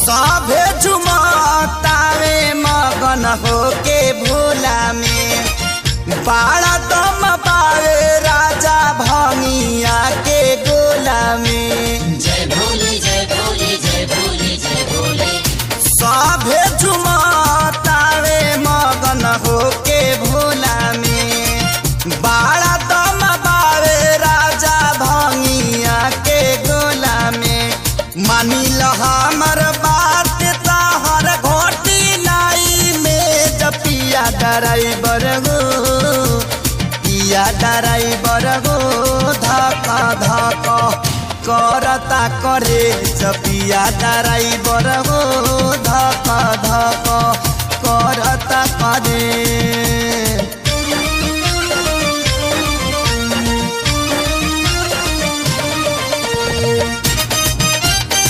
सभे झुमतावे मगन होके भोला में बाड़ा दम पावे राजा भंगिया के गोला में। जय भोले जय भोले जय भोले जय भोले। सभे झुमतावे मगन होके भोला में बाड़ा दम पावे राजा भंगिया के गोला में। मानी ल हमर बात ताहर घोटी नाई में जपिया ड्राइवर गो पिया ड्राइवर गो धक्का धक्का करता करे जपिया ड्राइवर गो धक्का धक्का करता करे।